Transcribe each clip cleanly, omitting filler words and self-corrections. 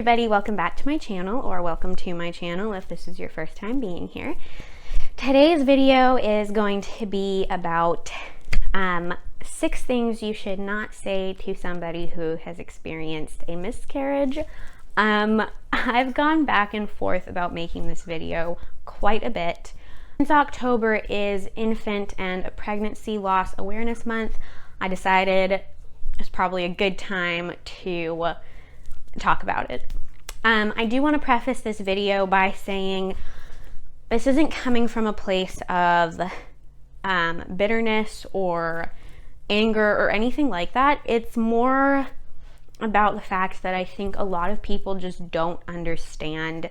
Everybody, welcome back to my channel, or welcome to my channel if this is your first time being here. Today's video is going to be about 6 things you should not say to somebody who has experienced a miscarriage. I've gone back and forth about making this video quite a bit. Since October is Infant and Pregnancy Loss Awareness Month, I decided it's probably a good time to talk about it. I do want to preface this video by saying this isn't coming from a place of bitterness or anger or anything like that. It's more about the fact that I think a lot of people just don't understand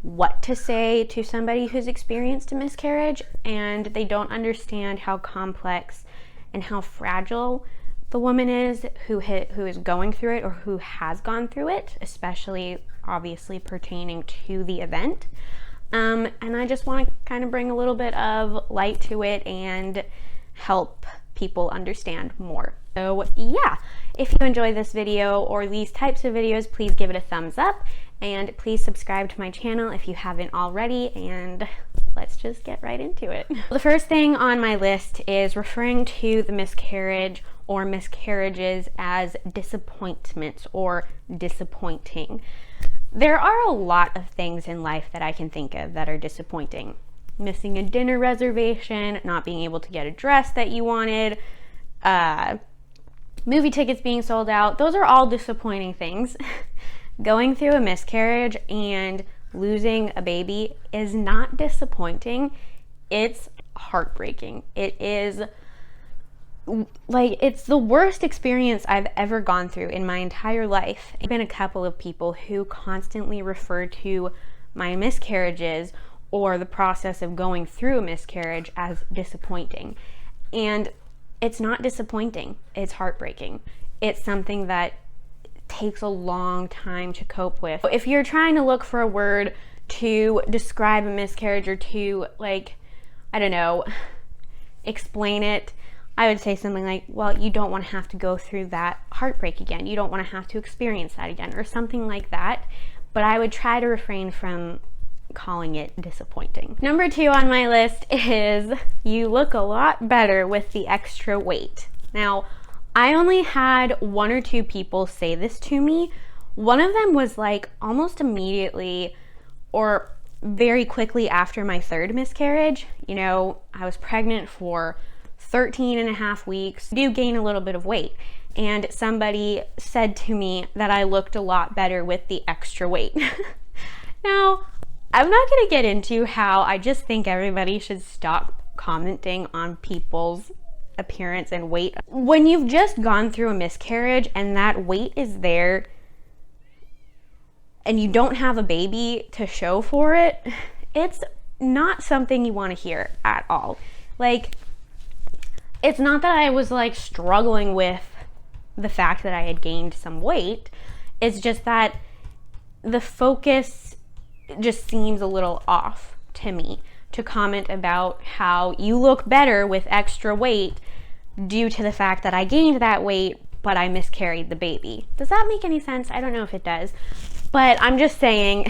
what to say to somebody who's experienced a miscarriage, and they don't understand how complex and how fragile the woman is who is going through it or who has gone through it, especially obviously pertaining to the event. And I just want to kind of bring a little bit of light to it and help people understand more. So yeah, if you enjoy this video or these types of videos, please give it a thumbs up and please subscribe to my channel if you haven't already, and let's just get right into it. The first thing on my list is referring to the miscarriage or miscarriages as disappointments or disappointing. There are a lot of things in life that I can think of that are disappointing. Missing a dinner reservation, not being able to get a dress that you wanted, movie tickets being sold out. Those are all disappointing things. Going through a miscarriage and losing a baby is not disappointing. It's heartbreaking. It is it's the worst experience I've ever gone through in my entire life. I've been a couple of people who constantly refer to my miscarriages or the process of going through a miscarriage as disappointing. And it's not disappointing. It's heartbreaking. It's something that takes a long time to cope with. If you're trying to look for a word to describe a miscarriage or to, explain it, I would say something like, well, you don't want to have to go through that heartbreak again. You don't want to have to experience that again, or something like that. But I would try to refrain from calling it disappointing. Number 2 on my list is you look a lot better with the extra weight. Now, I only had 1 or 2 people say this to me. One of them was like almost immediately or very quickly after my 3rd miscarriage. I was pregnant for 13 and a half weeks. I do gain a little bit of weight. And somebody said to me that I looked a lot better with the extra weight. Now, I'm not going to get into how I just think everybody should stop commenting on people's appearance and weight. When you've just gone through a miscarriage and that weight is there and you don't have a baby to show for it, it's not something you want to hear at all. It's not that I was struggling with the fact that I had gained some weight. It's just that the focus just seems a little off to me to comment about how you look better with extra weight due to the fact that I gained that weight, but I miscarried the baby. Does that make any sense? I don't know if it does, but I'm just saying,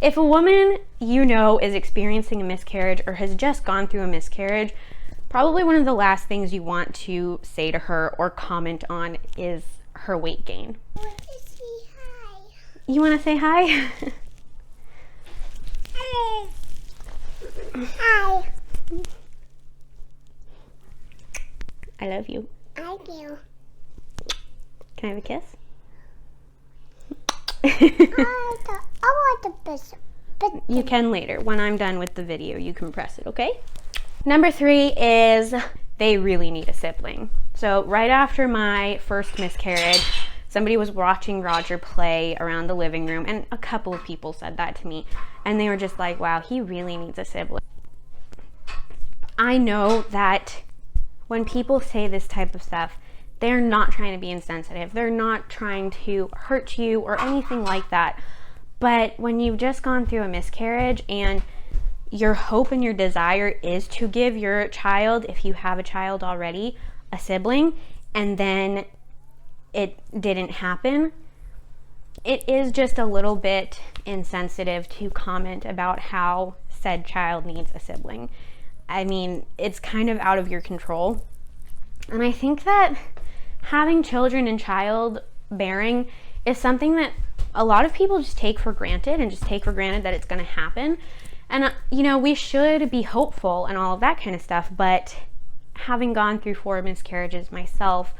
if a woman is experiencing a miscarriage or has just gone through a miscarriage, probably one of the last things you want to say to her or comment on is her weight gain. I want to say hi. You want to say hi? Hi. I love you. I do. Can I have a kiss? I want the biscuit. You can later. When I'm done with the video, you can press it, okay? Number 3 is they really need a sibling. So right after my 1st miscarriage, somebody was watching Roger play around the living room, and a couple of people said that to me, and they were just like, wow, he really needs a sibling. I know that when people say this type of stuff, they're not trying to be insensitive. They're not trying to hurt you or anything like that. But when you've just gone through a miscarriage and your hope and your desire is to give your child, if you have a child already, a sibling, and then it didn't happen, it is just a little bit insensitive to comment about how said child needs a sibling. I mean, it's kind of out of your control. And I think that having children and childbearing is something that a lot of people just take for granted and just take for granted that it's going to happen. And, we should be hopeful and all of that kind of stuff. But having gone through 4 miscarriages myself,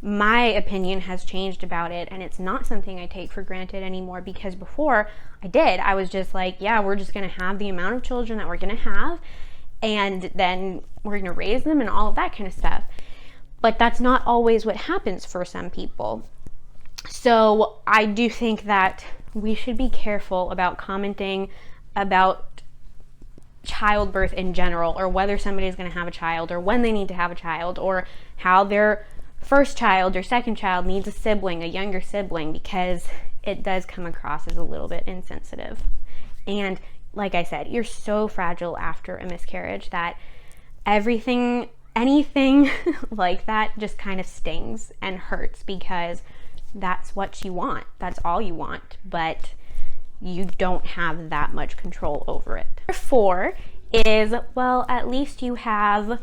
my opinion has changed about it. And it's not something I take for granted anymore, because before I was just like, yeah, we're just going to have the amount of children that we're going to have. And then we're going to raise them and all of that kind of stuff. But that's not always what happens for some people. So I do think that we should be careful about commenting about childbirth in general, or whether somebody is going to have a child, or when they need to have a child, or how their first child or second child needs a sibling, a younger sibling, because it does come across as a little bit insensitive. And like I said, you're so fragile after a miscarriage that anything like that just kind of stings and hurts, because that's what you want. That's all you want, but you don't have that much control over it. Number 4 is, well, at least you have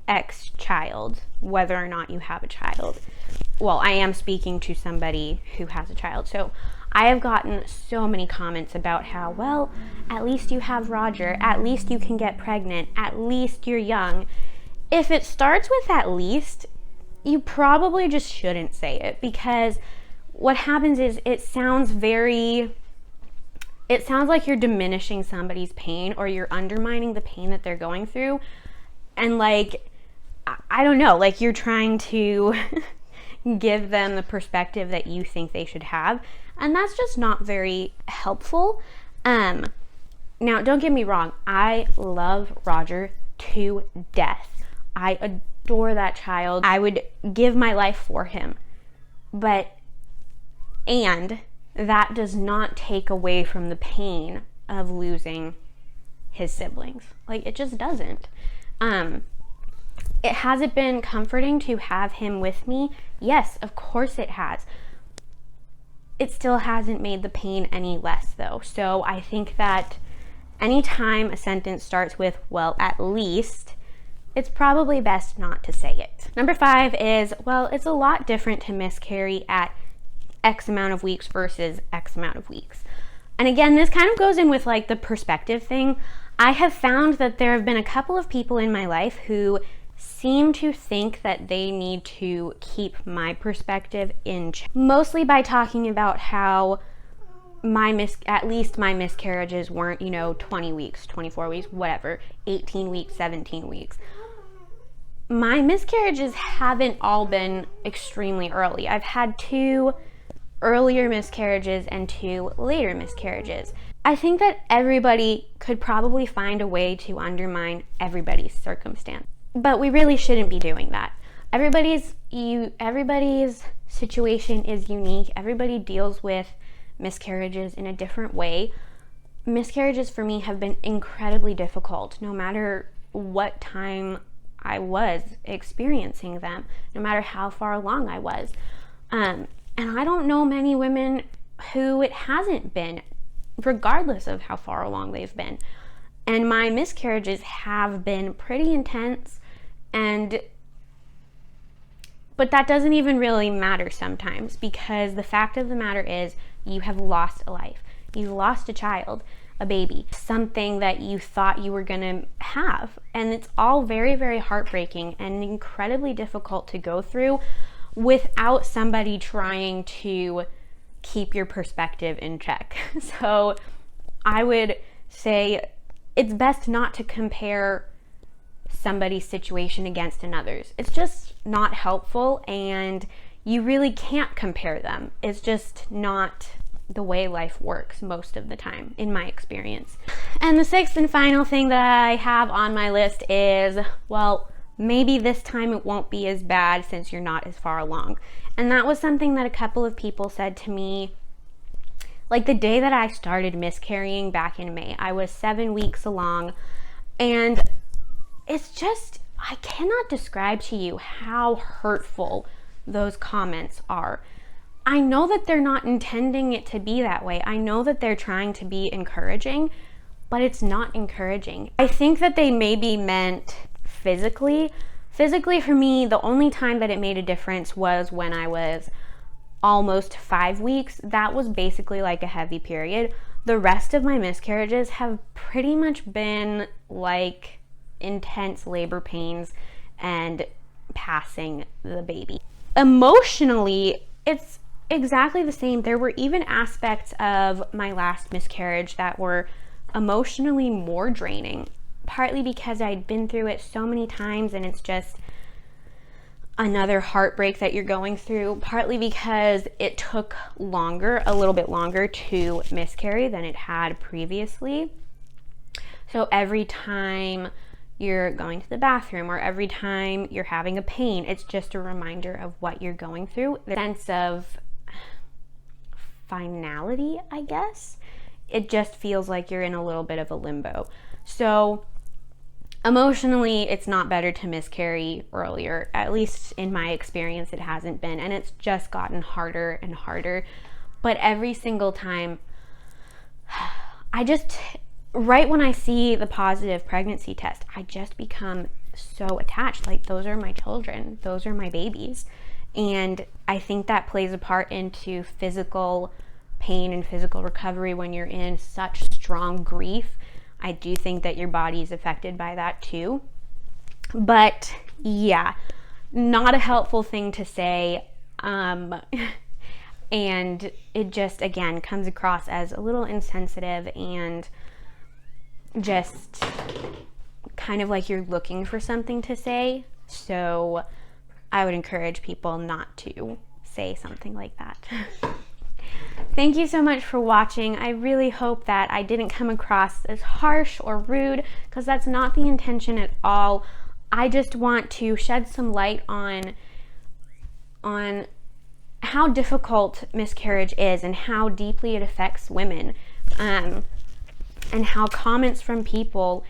X child, whether or not you have a child. Well, I am speaking to somebody who has a child. So I have gotten so many comments about how, well, at least you have Roger, at least you can get pregnant, at least you're young. If it starts with at least, you probably just shouldn't say it, because what happens is it sounds like you're diminishing somebody's pain, or you're undermining the pain that they're going through. And like, I don't know, like you're trying to give them the perspective that you think they should have. And that's just not very helpful. Now, don't get me wrong. I love Roger to death. I adore that child. I would give my life for him. And that does not take away from the pain of losing his siblings. Like, it just doesn't. Has it been comforting to have him with me? Yes, of course it has. It still hasn't made the pain any less, though. So I think that anytime a sentence starts with, well, at least, it's probably best not to say it. Number 5 is, well, it's a lot different to miscarry at X amount of weeks versus X amount of weeks. And again, this kind of goes in with like the perspective thing. I have found that there have been a couple of people in my life who seem to think that they need to keep my perspective in check, mostly by talking about how at least my miscarriages weren't, 20 weeks, 24 weeks, whatever, 18 weeks, 17 weeks. My miscarriages haven't all been extremely early. I've had 2 earlier miscarriages and 2 later miscarriages. I think that everybody could probably find a way to undermine everybody's circumstance, but we really shouldn't be doing that. Everybody's situation is unique. Everybody deals with miscarriages in a different way. Miscarriages for me have been incredibly difficult, no matter what time I was experiencing them, no matter how far along I was. And I don't know many women who it hasn't been, regardless of how far along they've been. And my miscarriages have been pretty intense, but that doesn't even really matter sometimes, because the fact of the matter is you have lost a life. You've lost a child, a baby, something that you thought you were going to have. And it's all very, very heartbreaking and incredibly difficult to go through without somebody trying to keep your perspective in check. So I would say it's best not to compare somebody's situation against another's. It's just not helpful, and you really can't compare them. It's just not the way life works most of the time, in my experience. And the 6th and final thing that I have on my list is, well, maybe this time it won't be as bad since you're not as far along. And that was something that a couple of people said to me, like the day that I started miscarrying back in May. I was 7 weeks along, and it's just, I cannot describe to you how hurtful those comments are. I know that they're not intending it to be that way. I know that they're trying to be encouraging, but it's not encouraging. I think that they maybe meant physically. Physically, for me, the only time that it made a difference was when I was almost 5 weeks. That was basically like a heavy period. The rest of my miscarriages have pretty much been like intense labor pains and passing the baby. Emotionally, it's exactly the same. There were even aspects of my last miscarriage that were emotionally more draining, partly because I'd been through it so many times and it's just another heartbreak that you're going through, partly because it took longer, a little bit longer to miscarry than it had previously. So every time you're going to the bathroom or every time you're having a pain, it's just a reminder of what you're going through. The sense of finality, I guess. It just feels like you're in a little bit of a limbo. So emotionally, it's not better to miscarry earlier. At least in my experience, it hasn't been. And it's just gotten harder and harder. But every single time, right when I see the positive pregnancy test, I just become so attached. Like, those are my children. Those are my babies. And I think that plays a part into physical pain and physical recovery when you're in such strong grief. I do think that your body is affected by that too. But yeah, not a helpful thing to say. And it just, again, comes across as a little insensitive and just kind of like you're looking for something to say. So I would encourage people not to say something like that. Thank you so much for watching. I really hope that I didn't come across as harsh or rude, because that's not the intention at all. I just want to shed some light on how difficult miscarriage is and how deeply it affects women, and how comments from people,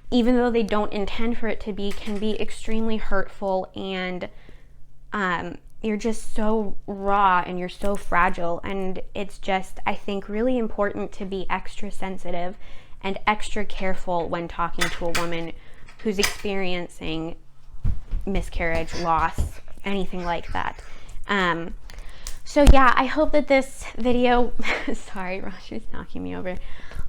even though they don't intend for it to be, can be extremely hurtful. And you're just so raw and you're so fragile, and it's just, I think, really important to be extra sensitive and extra careful when talking to a woman who's experiencing miscarriage, loss, anything like that. So yeah, I hope that this video sorry, Rashi's knocking me over.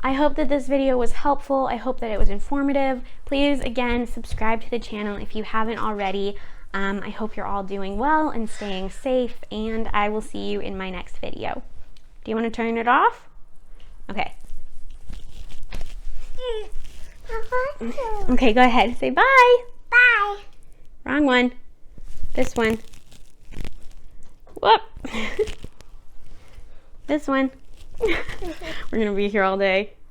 I hope that this video was helpful. I hope that it was informative. Please, again, subscribe to the channel if you haven't already. I hope you're all doing well and staying safe, and I will see you in my next video. Do you want to turn it off? Okay. Okay, go ahead. Say bye. Bye. Wrong one. This one. Whoop. This one. We're going to be here all day.